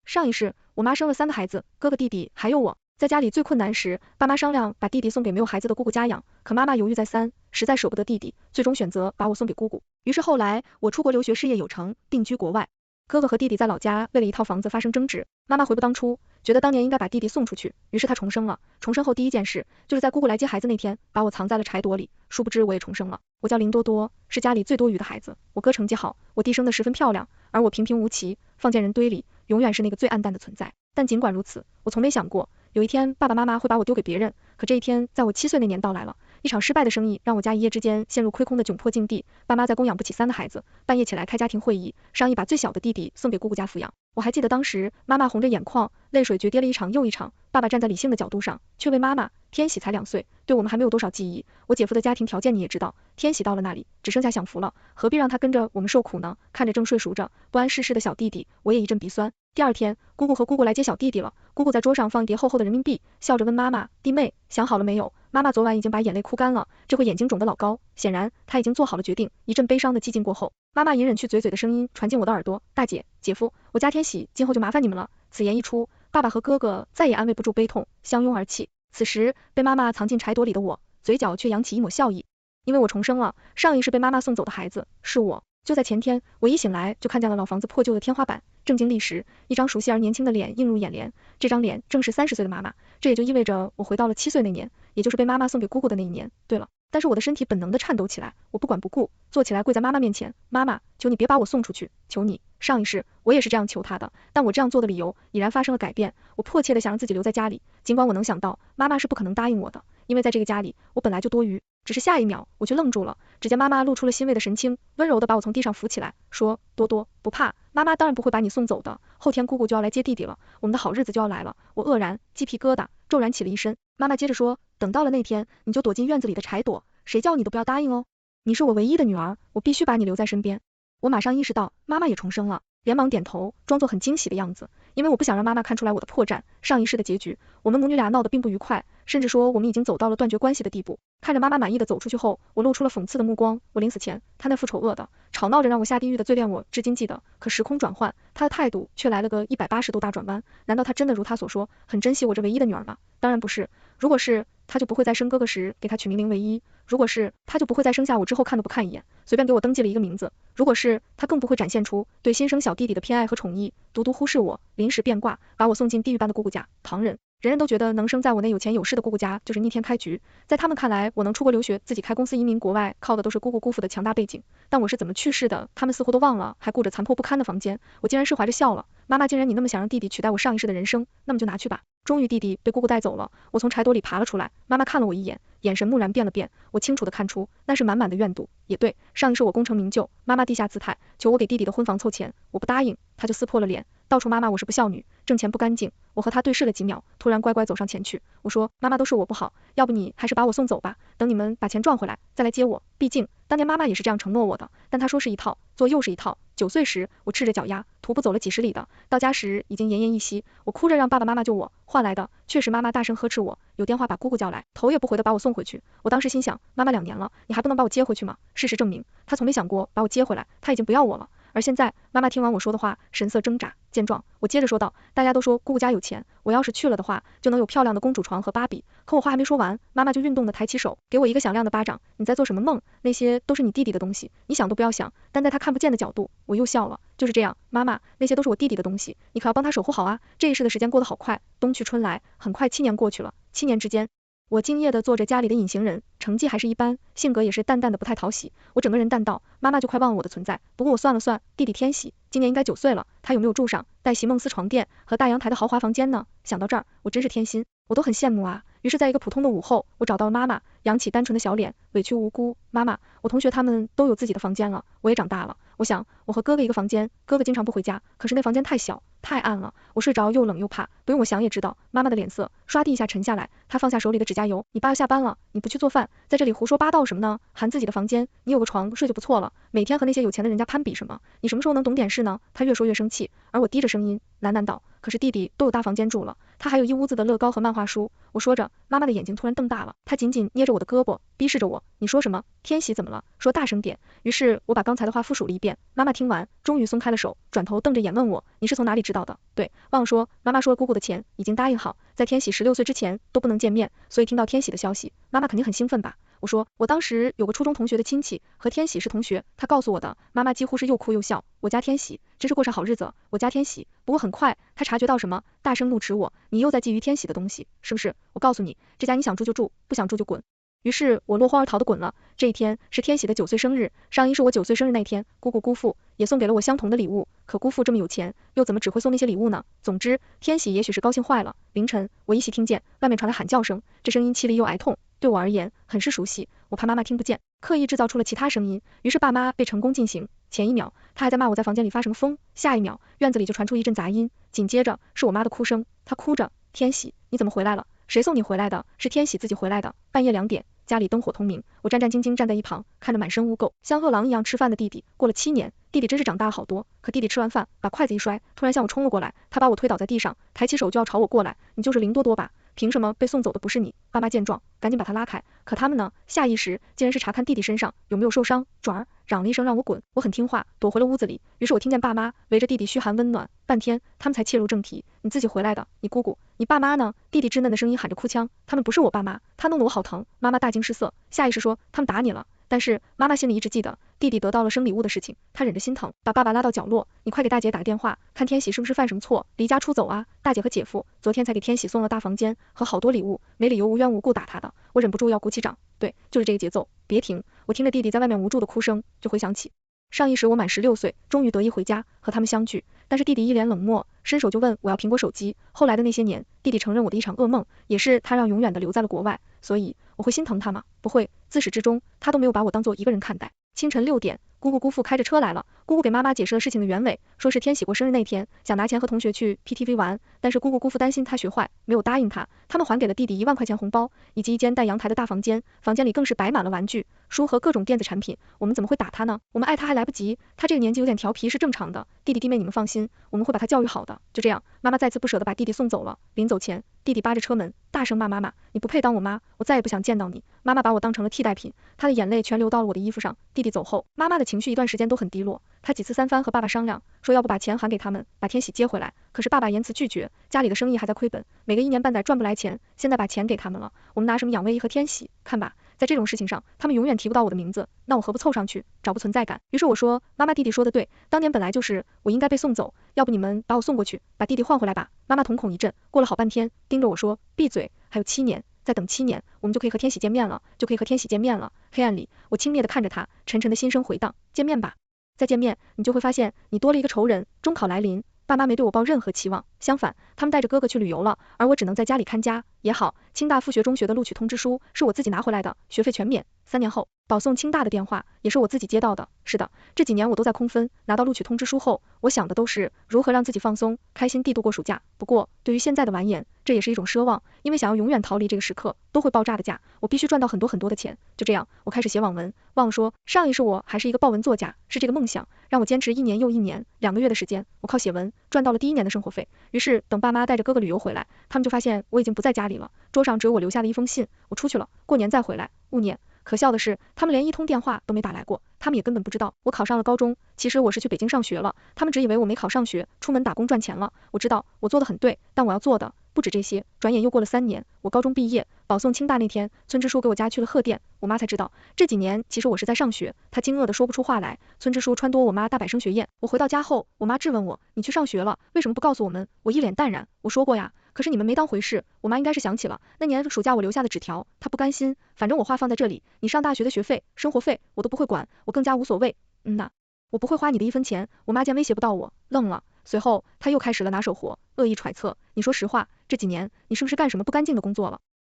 上一世，我妈生了3个孩子，哥哥弟弟还有我。在家里最困难时，爸妈商量把弟弟送给没有孩子的姑姑家养，可妈妈犹豫再三，实在舍不得弟弟，最终选择把我送给姑姑。于是后来我出国留学，事业有成，定居国外。哥哥和弟弟在老家为了一套房子发生争执，妈妈悔不当初，觉得当年应该把弟弟送出去，于是她重生了。重生后第一件事就是在姑姑来接孩子那天，把我藏在了柴垛里。殊不知我也重生了。我叫林多多，是家里最多余的孩子。我哥成绩好，我弟生得十分漂亮，而我平平无奇，放进人堆里，永远是那个最暗淡的存在。但尽管如此，我从没想过有一天爸爸妈妈会把我丢给别人。可这一天在我7岁那年到来了。一场失败的生意让我家一夜之间陷入亏空的窘迫境地，爸妈再供养不起3个孩子，半夜起来开家庭会议，商议把最小的弟弟送给姑姑家抚养。我还记得当时妈妈红着眼眶，泪水决跌了一场又一场。爸爸站在理性的角度上，却为妈妈，天喜才2岁，对我们还没有多少记忆。我姐夫的家庭条件你也知道，天喜到了那里，只剩下享福了，何必让他跟着我们受苦呢？看着正睡熟着不谙世事的小弟弟，我也一阵鼻酸。第二天，姑姑和姑姑来接小弟弟了。姑姑在桌上放一叠厚厚的人民币，笑着问妈妈：弟妹，想好了没有？妈妈昨晚已经把眼泪哭干了，这回眼睛肿得老高，显然她已经做好了决定。一阵悲伤的寂静过后，妈妈隐忍去嘴嘴的声音传进我的耳朵：大姐，姐夫，我家天喜今后就麻烦你们了。此言一出，爸爸和哥哥再也安慰不住悲痛，相拥而泣。此时被妈妈藏进柴垛里的我，嘴角却扬起一抹笑意，因为我重生了。上一世被妈妈送走的孩子是我。就在前天，我一醒来就看见了老房子破旧的天花板，正经历时，一张熟悉而年轻的脸映入眼帘，这张脸正是30岁的妈妈。这也就意味着我回到了7岁那年，也就是被妈妈送给姑姑的那一年。对了，但是我的身体本能的颤抖起来，我不管不顾，坐起来跪在妈妈面前：妈妈，求你别把我送出去，求你。上一世我也是这样求她的，但我这样做的理由已然发生了改变。我迫切的想让自己留在家里，尽管我能想到妈妈是不可能答应我的，因为在这个家里我本来就多余。只是下一秒我却愣住了，只见妈妈露出了欣慰的神情，温柔的把我从地上扶起来，说：多多，不怕，妈妈当然不会把你送走的，后天姑姑就要来接弟弟了，我们的好日子就要来了。我愕然，鸡皮疙瘩骤然起了一身。妈妈接着说：等到了那天，你就躲进院子里的柴垛，谁叫你都不要答应哦。你是我唯一的女儿，我必须把你留在身边。我马上意识到妈妈也重生了，连忙点头，装作很惊喜的样子，因为我不想让妈妈看出来我的破绽。上一世的结局，我们母女俩闹得并不愉快，甚至说我们已经走到了断绝关系的地步。看着妈妈满意的走出去后，我露出了讽刺的目光。我临死前，她那副丑恶的吵闹着让我下地狱的嘴脸我至今记得，可时空转换，她的态度却来了个180度大转弯。难道她真的如她所说，很珍惜我这唯一的女儿吗？当然不是，如果是，她就不会在生哥哥时给她取名林唯一，如果是，她就不会在生下我之后看都不看一眼，随便给我登记了一个名字，如果是，她更不会展现出对新生小弟弟的偏爱和宠溺，独独忽视我，临时变卦，把我送进地狱般的姑姑家。旁人人人都觉得能生在我那有钱有势的姑姑家就是逆天开局，在他们看来，我能出国留学，自己开公司移民国外，靠的都是姑姑姑父的强大背景。但我是怎么去世的，他们似乎都忘了，还顾着残破不堪的房间。我竟然释怀着笑了，妈妈，既然你那么想让弟弟取代我上一世的人生，那么就拿去吧。终于弟弟被姑姑带走了，我从柴垛里爬了出来，妈妈看了我一眼，眼神蓦然变了变，我清楚地看出那是满满的怨毒。也对，上一世我功成名就，妈妈低下姿态，求我给弟弟的婚房凑钱，我不答应，她就撕破了脸，到处骂我是不孝女，挣钱不干净。我和她对视了几秒，突然乖乖走上前去，我说：妈妈，都是我不好，要不你还是把我送走吧，等你们把钱赚回来再来接我。毕竟当年妈妈也是这样承诺我的，但她说是一套，做又是一套。9岁时我赤着脚丫徒步走了几十里的，到家时已经奄奄一息，我哭着让爸爸妈妈救我，换来的却是妈妈大声呵斥我，有电话把姑姑叫来，头也不回的把我送回去。我当时心想，妈妈2年了，你还不能把我接回去吗？事实证明，她从没想过把我接回来，她已经不要我了。而现在，妈妈听完我说的话，神色挣扎。见状，我接着说道：大家都说姑姑家有钱，我要是去了的话，就能有漂亮的公主床和芭比。可我话还没说完，妈妈就运动的抬起手，给我一个响亮的巴掌。你在做什么梦？那些都是你弟弟的东西，你想都不要想。但在他看不见的角度，我又笑了。就是这样，妈妈，那些都是我弟弟的东西，你可要帮他守护好啊。这一世的时间过得好快，冬去春来，很快7年过去了。7年之间，我敬业的做着家里的隐形人，成绩还是一般，性格也是淡淡的不太讨喜。我整个人淡到妈妈就快忘了我的存在。不过我算了算，弟弟天喜今年应该9岁了，他有没有住上带席梦思床垫和大阳台的豪华房间呢？想到这儿，我真是天心，我都很羡慕啊。于是在一个普通的午后，我找到了妈妈，扬起单纯的小脸，委屈无辜。妈妈，我同学他们都有自己的房间了，我也长大了，我想我和哥哥一个房间，哥哥经常不回家，可是那房间太小太暗了，我睡着又冷又怕。不用我想也知道，妈妈的脸色唰地一下沉下来，她放下手里的指甲油，你爸要下班了，你不去做饭，在这里胡说八道什么呢？含自己的房间，你有个床睡就不错了，每天和那些有钱的人家攀比什么？你什么时候能懂点事呢？她越说越生气，而我低着声音喃喃道：可是弟弟都有大房间住了，他还有一屋子的乐高和漫画书。我说着，妈妈的眼睛突然瞪大了，她紧紧捏着我的胳膊，逼视着我，你说什么？天喜怎么了？说大声点。于是我把刚才的话复述了一遍，妈妈听听完，终于松开了手，转头瞪着眼问我，你是从哪里知道的？对，忘了说，妈妈说姑姑的钱已经答应好，在天喜16岁之前都不能见面，所以听到天喜的消息，妈妈肯定很兴奋吧？我说，我当时有个初中同学的亲戚和天喜是同学，他告诉我的，妈妈几乎是又哭又笑，我家天喜真是过上好日子，我家天喜。不过很快他察觉到什么，大声怒斥我，你又在觊觎天喜的东西，是不是？我告诉你，这家你想住就住，不想住就滚。于是我落荒而逃的滚了。这一天是天喜的9岁生日，上一是我9岁生日那天，姑姑姑父也送给了我相同的礼物，可姑父这么有钱，又怎么只会送那些礼物呢？总之，天喜也许是高兴坏了。凌晨，我依稀听见外面传来喊叫声，这声音凄厉又哀痛，对我而言很是熟悉，我怕妈妈听不见，刻意制造出了其他声音，于是爸妈被成功进行。前一秒他还在骂我在房间里发什么疯，下一秒院子里就传出一阵杂音，紧接着是我妈的哭声，她哭着，天喜，你怎么回来了？谁送你回来的？是天喜自己回来的。半夜2点，家里灯火通明，我战战兢兢站在一旁，看着满身污垢，像饿狼一样吃饭的弟弟。过了7年，弟弟真是长大了好多。可弟弟吃完饭，把筷子一摔，突然向我冲了过来，他把我推倒在地上，抬起手就要朝我过来。你就是林多多吧？凭什么被送走的不是你？爸妈见状，赶紧把他拉开。可他们呢？下意识竟然是查看弟弟身上有没有受伤。转儿嚷了一声让我滚，我很听话，躲回了屋子里。于是我听见爸妈围着弟弟嘘寒问暖，半天他们才切入正题。你自己回来的，你姑姑，你爸妈呢？弟弟稚嫩的声音喊着哭腔，他们不是我爸妈，他弄得我好疼。妈妈大惊失色，下意识说他们打你了。但是妈妈心里一直记得弟弟得到了生礼物的事情，她忍着心疼，把爸爸拉到角落，你快给大姐打个电话，看天喜是不是犯什么错，离家出走啊？大姐和姐夫昨天才给天喜送了大房间和好多礼物，没理由无缘无故打他的。我忍不住要鼓起掌，对，就是这个节奏，别停。我听着弟弟在外面无助的哭声，就回想起上一时我满16岁，终于得以回家和他们相聚，但是弟弟一脸冷漠，伸手就问我要苹果手机。后来的那些年，弟弟承认我的一场噩梦，也是他让永远的留在了国外，所以我会心疼他吗？不会，自始至终他都没有把我当做一个人看待。清晨6点，姑姑姑父开着车来了，姑姑给妈妈解释了事情的原委，说是天喜过生日那天想拿钱和同学去 PTV 玩，但是姑姑姑父担心他学坏，没有答应他，他们还给了弟弟1万块钱红包，以及一间带阳台的大房间，房间里更是摆满了玩具、书和各种电子产品。我们怎么会打他呢？我们爱他还来不及，他这个年纪有点调皮是正常的，弟弟弟妹你们放心，我们会把他教育好的。就这样，妈妈再次不舍得把弟弟送走了。临走前，弟弟扒着车门，大声骂妈妈，你不配当我妈，我再也不想见到你。妈妈把我当成了替代品，她的眼泪全流到了我的衣服上。弟弟走后，妈妈的情绪一段时间都很低落，她几次3番和爸爸商量，说要不把钱还给他们，把天喜接回来，可是爸爸严词拒绝，家里的生意还在亏本，每个1年半载赚不来钱，现在把钱给他们了，我们拿什么养魏一和天喜？看吧，在这种事情上，他们永远提不到我的名字，那我何不凑上去，找不存在感？于是我说，妈妈弟弟说的对，当年本来就是我应该被送走，要不你们把我送过去，把弟弟换回来吧。妈妈瞳孔一震，过了好半天，盯着我说，闭嘴，还有7年。再等7年，我们就可以和天喜见面了，就可以和天喜见面了。黑暗里，我轻蔑地看着他，沉沉的心声回荡，见面吧。再见面，你就会发现你多了一个仇人。中考来临，爸妈没对我抱任何期望，相反，他们带着哥哥去旅游了，而我只能在家里看家。也好，清大附学中学的录取通知书是我自己拿回来的，学费全免。3年后，保送清大的电话也是我自己接到的。是的，这几年我都在空分，拿到录取通知书后，我想的都是如何让自己放松、开心地度过暑假。不过，对于现在的完颜，这也是一种奢望，因为想要永远逃离这个时刻都会爆炸的假，我必须赚到很多很多的钱。就这样，我开始写网文。忘了说，上一世我还是一个爆文作家，是这个梦想让我坚持1年又1年，2个月的时间，我靠写文赚到了第1年的生活费。于是等爸妈带着哥哥旅游回来，他们就发现我已经不在家里了，桌上只有我留下的一封信，我出去了，过年再回来。勿念。可笑的是，他们连1通电话都没打来过，他们也根本不知道我考上了高中，其实我是去北京上学了，他们只以为我没考上学，出门打工赚钱了。我知道我做的很对，但我要做的不止这些。转眼又过了3年，我高中毕业，保送清大那天，村支书给我家去了贺电，我妈才知道这几年其实我是在上学，她惊愕的说不出话来。村支书撺掇我妈大摆升学宴，我回到家后，我妈质问我，你去上学了，为什么不告诉我们？我一脸淡然，我说过呀，可是你们没当回事。我妈应该是想起了那年暑假我留下的纸条，她不甘心，反正我话放在这里，你上大学的学费、生活费我都不会管，我更加无所谓。呐，我不会花你的1分钱。我妈见威胁不到我，愣了，随后她又开始了拿手活，恶意揣测，你说实话，这几年你是不是干什么不干净的工作了？